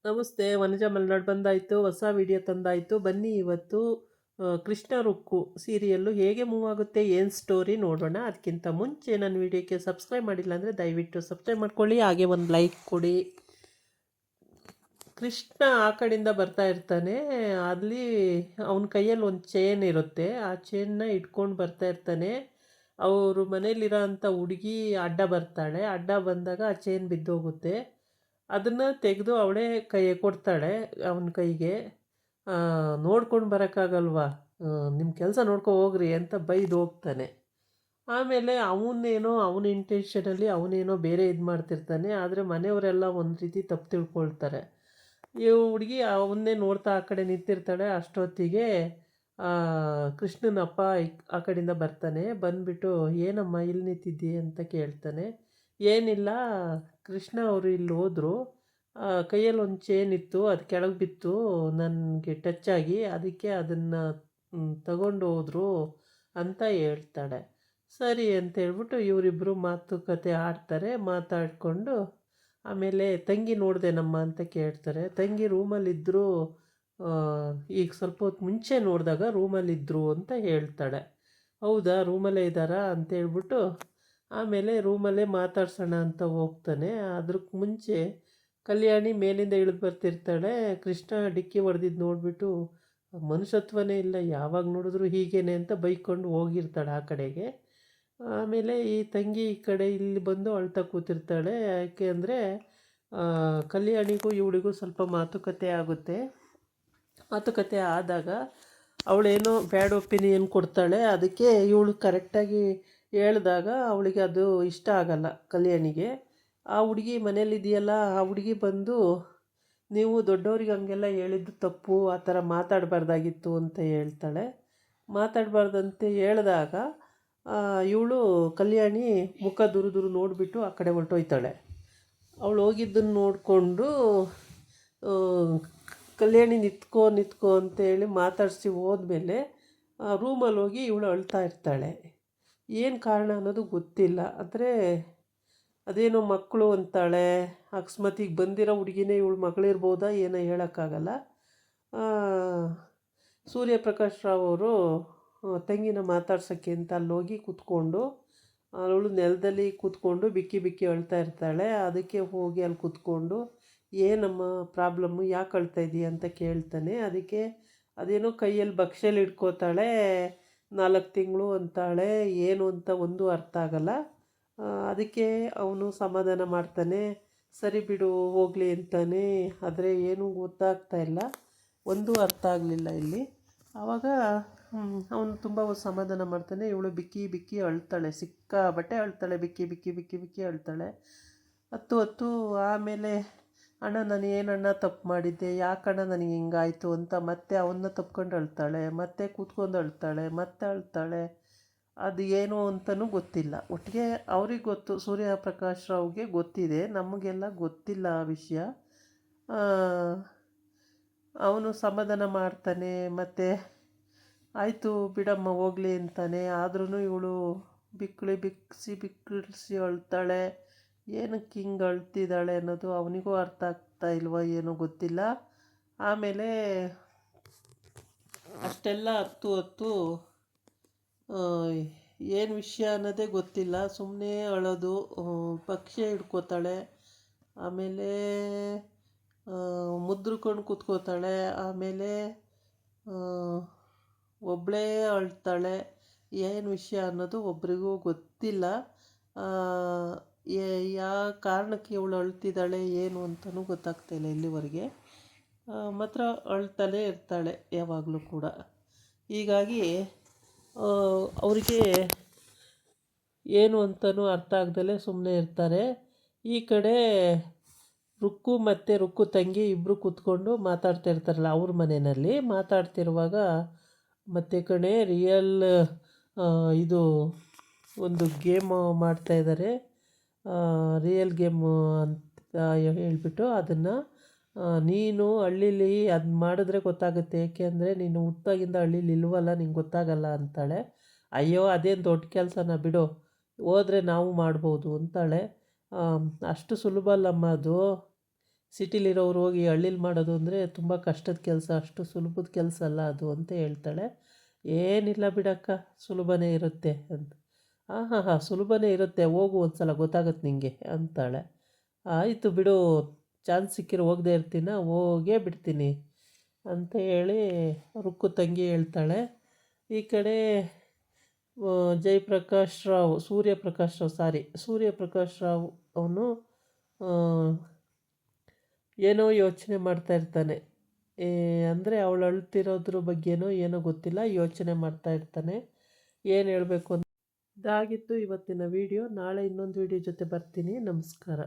ನಮಸ್ತೆ. ವನಜ ಮಲೆನಾಡು ಬಂದಾಯಿತು, ಹೊಸ ವಿಡಿಯೋ ತಂದಾಯಿತು. ಬನ್ನಿ ಇವತ್ತು ಕೃಷ್ಣ ರುಕ್ಕು ಸೀರಿಯಲ್ಲು ಹೇಗೆ ಮೂವ್ ಆಗುತ್ತೆ, ಏನು ಸ್ಟೋರಿ ನೋಡೋಣ. ಅದಕ್ಕಿಂತ ಮುಂಚೆ ನನ್ನ ವಿಡಿಯೋಕ್ಕೆ ಸಬ್ಸ್ಕ್ರೈಬ್ ಮಾಡಿಲ್ಲ ಅಂದರೆ ದಯವಿಟ್ಟು ಸಬ್ಸ್ಕ್ರೈಬ್ ಮಾಡ್ಕೊಳ್ಳಿ, ಹಾಗೆ ಒಂದು ಲೈಕ್ ಕೊಡಿ. ಕೃಷ್ಣ ಆ ಕಡೆಯಿಂದ ಬರ್ತಾ ಇರ್ತಾನೆ. ಅಲ್ಲಿ ಅವನ ಕೈಯಲ್ಲಿ ಒಂದು ಚೈನ್ ಇರುತ್ತೆ. ಆ ಚೈನ್ನ ಇಟ್ಕೊಂಡು ಬರ್ತಾ ಇರ್ತಾನೆ. ಅವರು ಮನೇಲಿರೋ ಅಂಥ ಹುಡುಗಿ ಅಡ್ಡ ಬರ್ತಾಳೆ. ಅಡ್ಡ ಬಂದಾಗ ಆ ಚೈನ್ ಬಿದ್ದೋಗುತ್ತೆ. ಅದನ್ನು ತೆಗೆದು ಅವಳೇ ಕೊಡ್ತಾಳೆ ಅವನ ಕೈಗೆ. ನೋಡ್ಕೊಂಡು ಬರೋಕ್ಕಾಗಲ್ವಾ, ನಿಮ್ಮ ಕೆಲಸ ನೋಡ್ಕೊ ಹೋಗ್ರಿ ಅಂತ ಬೈದು ಹೋಗ್ತಾನೆ. ಆಮೇಲೆ ಅವನ ಇಂಟೆನ್ಷನಲ್ಲಿ ಅವನೇನೋ ಬೇರೆ ಇದು ಮಾಡ್ತಿರ್ತಾನೆ. ಆದರೆ ಮನೆಯವರೆಲ್ಲ ಒಂದು ರೀತಿ ತಪ್ಪು ತಿಳ್ಕೊಳ್ತಾರೆ. ಈ ಹುಡುಗಿ ಅವನ್ನೇ ನೋಡ್ತಾ ಆ ಕಡೆ ನಿಂತಿರ್ತಾಳೆ. ಅಷ್ಟೊತ್ತಿಗೆ ಕೃಷ್ಣನಪ್ಪ ಆ ಕಡೆಯಿಂದ ಬರ್ತಾನೆ. ಬಂದುಬಿಟ್ಟು ಏನಮ್ಮ ಇಲ್ಲಿ ನಿಂತಿದ್ದಿ ಅಂತ ಕೇಳ್ತಾನೆ. ಏನಿಲ್ಲ, ಕೃಷ್ಣ ಅವರು ಇಲ್ಲಿ ಹೋದರು, ಕೈಯಲ್ಲಿ ಒಂದು ಚೈನ್ ಇತ್ತು, ಅದು ಕೆಳಗೆ ಬಿತ್ತು, ನನಗೆ ಟಚ್ ಆಗಿ, ಅದಕ್ಕೆ ಅದನ್ನು ತಗೊಂಡು ಹೋದರು ಅಂತ ಹೇಳ್ತಾಳೆ. ಸರಿ ಅಂತ ಹೇಳ್ಬಿಟ್ಟು ಇವರಿಬ್ಬರು ಮಾತುಕತೆ ಆಡ್ತಾರೆ. ಮಾತಾಡಿಕೊಂಡು ಆಮೇಲೆ ತಂಗಿ ನೋಡಿದೆನಮ್ಮ ಅಂತ ಕೇಳ್ತಾರೆ. ತಂಗಿ ರೂಮಲ್ಲಿದ್ದರು, ಈಗ ಸ್ವಲ್ಪ ಹೊತ್ತು ಮುಂಚೆ ನೋಡಿದಾಗ ರೂಮಲ್ಲಿದ್ದರು ಅಂತ ಹೇಳ್ತಾಳೆ. ಹೌದಾ, ರೂಮಲ್ಲೇ ಇದ್ದಾರಾ ಅಂತ ಹೇಳ್ಬಿಟ್ಟು ಆಮೇಲೆ ರೂಮಲ್ಲೇ ಮಾತಾಡ್ಸೋಣ ಅಂತ ಹೋಗ್ತಾನೆ. ಅದಕ್ಕೆ ಮುಂಚೆ ಕಲ್ಯಾಣಿ ಮೇಲಿಂದ ಇಳಿದು ಬರ್ತಿರ್ತಾಳೆ. ಕೃಷ್ಣ ಡಿಕ್ಕಿ ಹೊಡೆದಿದ್ದು ನೋಡಿಬಿಟ್ಟು ಮನುಷ್ಯತ್ವನೇ ಇಲ್ಲ, ಯಾವಾಗ ನೋಡಿದ್ರು ಹೀಗೇನೆ ಅಂತ ಬೈಕೊಂಡು ಹೋಗಿರ್ತಾಳೆ ಆ ಕಡೆಗೆ. ಆಮೇಲೆ ಈ ತಂಗಿ ಈ ಕಡೆ ಇಲ್ಲಿ ಬಂದು ಅಳ್ತಾ ಕೂತಿರ್ತಾಳೆ. ಯಾಕೆ ಅಂದರೆ ಕಲ್ಯಾಣಿಗೂ ಇವಳಿಗೂ ಸ್ವಲ್ಪ ಮಾತುಕತೆ ಆಗುತ್ತೆ. ಮಾತುಕತೆ ಆದಾಗ ಅವಳೇನೋ ಬ್ಯಾಡ್ ಒಪಿನಿಯನ್ ಕೊಡ್ತಾಳೆ. ಅದಕ್ಕೆ ಇವಳು ಕರೆಕ್ಟಾಗಿ ಹೇಳಿದಾಗ ಅವಳಿಗೆ ಅದು ಇಷ್ಟ ಆಗಲ್ಲ ಕಲ್ಯಾಣಿಗೆ. ಆ ಹುಡುಗಿ ಮನೇಲಿದೆಯಲ್ಲ, ಆ ಹುಡುಗಿ ಬಂದು ನೀವು ದೊಡ್ಡವ್ರಿಗೆ ಹಂಗೆಲ್ಲ ಹೇಳಿದ್ದು ತಪ್ಪು, ಆ ಥರ ಮಾತಾಡಬಾರ್ದಾಗಿತ್ತು ಅಂತ ಹೇಳ್ತಾಳೆ. ಮಾತಾಡಬಾರ್ದಂತೆ ಹೇಳಿದಾಗ ಇವಳು ಕಲ್ಯಾಣಿ ಮುಖ ದುರು ನೋಡಿಬಿಟ್ಟು ಆ ಕಡೆ ಹೊರಟೋಯ್ತಾಳೆ. ಅವಳು ಹೋಗಿದ್ದನ್ನು ನೋಡಿಕೊಂಡು ಕಲ್ಯಾಣಿ ನಿಂತ್ಕೋ ಅಂತೇಳಿ ಮಾತಾಡಿಸಿ ಹೋದ್ಮೇಲೆ ರೂಮಲ್ಲಿ ಹೋಗಿ ಇವಳು ಅಳ್ತಾ ಇರ್ತಾಳೆ. ಏನು ಕಾರಣ ಅನ್ನೋದು ಗೊತ್ತಿಲ್ಲ. ಆದರೆ ಅದೇನೋ ಮಕ್ಕಳು ಅಂತಾಳೆ. ಅಕಸ್ಮಾತಿಗೆ ಬಂದಿರೋ ಹುಡುಗಿನೇ ಇವಳು ಮಗಳಿರ್ಬೋದಾ ಏನೋ ಹೇಳೋಕ್ಕಾಗಲ್ಲ. ಸೂರ್ಯಪ್ರಕಾಶ್ ರಾವ್ ಅವರು ತಂಗಿನ ಮಾತಾಡ್ಸೋಕ್ಕೆ ಅಂತ ಅಲ್ಲೋಗಿ ಕೂತ್ಕೊಂಡು, ಅವಳು ನೆಲದಲ್ಲಿ ಕೂತ್ಕೊಂಡು ಬಿಕ್ಕಿ ಅಳ್ತಾ ಇರ್ತಾಳೆ. ಅದಕ್ಕೆ ಹೋಗಿ ಅಲ್ಲಿ ಕೂತ್ಕೊಂಡು ಏನಮ್ಮ ಪ್ರಾಬ್ಲಮ್ಮು, ಯಾಕೆ ಅಳ್ತಾ ಇದೀಯ ಅಂತ ಕೇಳ್ತಾನೆ. ಅದಕ್ಕೆ ಅದೇನೋ ಕೈಯಲ್ಲಿ ಬಕ್ಷೆಯಲ್ಲಿ ಇಟ್ಕೋತಾಳೆ. 4 ತಿಂಗಳು ಅಂತಾಳೆ. ಏನು ಅಂತ ಒಂದು ಅರ್ಥ ಆಗಲ್ಲ. ಅದಕ್ಕೆ ಅವನು ಸಮಾಧಾನ ಮಾಡ್ತಾನೆ. ಸರಿ ಬಿಡು ಹೋಗಲಿ ಅಂತಾನೆ. ಆದರೆ ಏನೂ ಗೊತ್ತಾಗ್ತಾ ಇಲ್ಲ, ಒಂದೂ ಅರ್ಥ ಆಗಲಿಲ್ಲ ಇಲ್ಲಿ. ಆವಾಗ ಅವನು ತುಂಬ ಸಮಾಧಾನ ಮಾಡ್ತಾನೆ. ಇವಳು ಬಿಕ್ಕಿ ಅಳ್ತಾಳೆ, ಸಿಕ್ಕಾಬಟ್ಟೆ ಅಳ್ತಾಳೆ, ಬಿಕ್ಕಿ ಅಳ್ತಾಳೆ. ಹತ್ತು ಆಮೇಲೆ ಅಣ್ಣ ನಾನು ಏನಣ್ಣ ತಪ್ಪು ಮಾಡಿದ್ದೆ, ಯಾಕಣ್ಣ ನನಗೆ ಹಿಂಗಾಯಿತು ಅಂತ ಮತ್ತೆ ಅವನ್ನ ತಪ್ಕೊಂಡು ಅಳ್ತಾಳೆ. ಮತ್ತೆ ಕೂತ್ಕೊಂಡು ಅಳ್ತಾಳೆ, ಮತ್ತೆ ಅಳ್ತಾಳೆ. ಅದು ಏನು ಅಂತಲೂ ಗೊತ್ತಿಲ್ಲ. ಒಟ್ಟಿಗೆ ಅವ್ರಿಗೆ ಗೊತ್ತು, ಸೂರ್ಯಪ್ರಕಾಶ್ ರಾವ್ಗೆ ಗೊತ್ತಿದೆ, ನಮಗೆಲ್ಲ ಗೊತ್ತಿಲ್ಲ ಆ ವಿಷಯ. ಅವನು ಸಮಾಧಾನ ಮಾಡ್ತಾನೆ. ಮತ್ತು ಆಯಿತು ಬಿಡಮ್ಮ ಹೋಗಲಿ ಅಂತಾನೆ. ಆದ್ರೂ ಇವಳು ಬಿಕ್ಕಿಸಿ ಅಳ್ತಾಳೆ. ಏನಕ್ಕೆ ಹಿಂಗೆ ಅಳ್ತಿದ್ದಾಳೆ ಅನ್ನೋದು ಅವನಿಗೂ ಅರ್ಥ ಆಗ್ತಾ ಇಲ್ವೋ ಏನೋ ಗೊತ್ತಿಲ್ಲ. ಆಮೇಲೆ ಅಷ್ಟೆಲ್ಲ ಹತ್ತು ಏನು ವಿಷಯ ಅನ್ನೋದೇ ಗೊತ್ತಿಲ್ಲ, ಸುಮ್ಮನೆ ಅಳೋದು. ಪಕ್ಷಿ ಹಿಡ್ಕೋತಾಳೆ, ಆಮೇಲೆ ಮುದ್ರಕೊಂಡು ಕೂತ್ಕೋತಾಳೆ, ಆಮೇಲೆ ಒಬ್ಬಳೇ ಅಳ್ತಾಳೆ. ಏನು ವಿಷಯ ಅನ್ನೋದು ಒಬ್ರಿಗೂ ಗೊತ್ತಿಲ್ಲ. ಯಾವ ಕಾರಣಕ್ಕೆ ಇವಳು ಅಳ್ತಿದ್ದಾಳೆ ಏನು ಅಂತಲೂ ಗೊತ್ತಾಗ್ತಾಯಿಲ್ಲ ಇಲ್ಲಿವರೆಗೆ. ಮಾತ್ರ ಅಳ್ತಾಳೆ ಇರ್ತಾಳೆ ಯಾವಾಗಲೂ ಕೂಡ. ಹೀಗಾಗಿ ಅವರಿಗೆ ಏನು ಅಂತಲೂ ಅರ್ಥ ಆಗ್ದಲೇ ಸುಮ್ಮನೆ ಇರ್ತಾರೆ. ಈ ಕಡೆ ರುಕ್ಕು ಮತ್ತು ರುಕ್ಕು ತಂಗಿ ಇಬ್ಬರು ಕೂತ್ಕೊಂಡು ಮಾತಾಡ್ತಾ ಇರ್ತಾರಲ್ಲ ಅವ್ರ ಮನೆಯಲ್ಲಿ. ಮಾತಾಡ್ತಿರುವಾಗ ಮತ್ತು ಕಣೆ ರಿಯಲ್ ಇದು ಒಂದು ಗೇಮ್ ಮಾಡ್ತಾಯಿದ್ದಾರೆ. ರಿಯಲ್ ಗೇಮು ಅಂತ ಹೇಳ್ಬಿಟ್ಟು ಅದನ್ನು ನೀನು ಹಳ್ಳೀಲಿ ಅದು ಮಾಡಿದ್ರೆ ಗೊತ್ತಾಗುತ್ತೆ, ಏಕೆಂದರೆ ನೀನು ಹುಟ್ಟಾಗಿಂದ ಹಳ್ಳೀಲಿ ಇಲ್ವಲ್ಲ, ನಿಂಗೆ ಗೊತ್ತಾಗಲ್ಲ ಅಂತಾಳೆ. ಅಯ್ಯೋ ಅದೇನು ದೊಡ್ಡ ಕೆಲಸನ ಬಿಡು, ಹೋದರೆ ನಾವು ಮಾಡ್ಬೋದು ಅಂತಾಳೆ. ಅಷ್ಟು ಸುಲಭ ಅಲ್ಲಮ್ಮ ಅದು. ಸಿಟಿಲಿರೋರು ಹೋಗಿ ಹಳ್ಳೀಲಿ ಮಾಡೋದು ಅಂದರೆ ತುಂಬ ಕಷ್ಟದ ಕೆಲಸ, ಅಷ್ಟು ಸುಲಭದ ಕೆಲಸ ಅಲ್ಲ ಅದು ಅಂತ ಹೇಳ್ತಾಳೆ. ಏನಿಲ್ಲ ಬಿಡಕ್ಕ, ಸುಲಭನೇ ಇರುತ್ತೆ ಅಂತ. ಹಾಂ ಹಾಂ ಹಾಂ, ಸುಲಭನೇ ಇರುತ್ತೆ, ಹೋಗು ಒಂದು ಸಲ ಗೊತ್ತಾಗುತ್ತೆ ನಿಂಗೆ ಅಂತಾಳೆ. ಆಯಿತು ಬಿಡು, ಚಾನ್ಸ್ ಸಿಕ್ಕಿರೋ ಹೋಗದೆ ಇರ್ತೀನ, ಹೋಗೇ ಬಿಡ್ತೀನಿ ಅಂತ ಹೇಳಿ ರುಕ್ಕು ತಂಗಿ ಹೇಳ್ತಾಳೆ. ಈ ಕಡೆ ಜಯಪ್ರಕಾಶ್ ರಾವ್, ಸೂರ್ಯಪ್ರಕಾಶ್ ರಾವ್ ಅವನು ಏನೋ ಯೋಚನೆ ಮಾಡ್ತಾ ಇರ್ತಾನೆ. ಅಂದರೆ ಅವಳು ಅಳ್ತಿರೋದ್ರ ಬಗ್ಗೆನೋ ಏನೋ ಗೊತ್ತಿಲ್ಲ, ಯೋಚನೆ ಮಾಡ್ತಾ ಇರ್ತಾನೆ. ಏನು ಹೇಳಬೇಕು ಅಂತ. ಇದಾಗಿತ್ತು ಇವತ್ತಿನ ವಿಡಿಯೋ. ನಾಳೆ ಇನ್ನೊಂದು ವಿಡಿಯೋ ಜೊತೆ ಬರ್ತೀನಿ. ನಮಸ್ಕಾರ.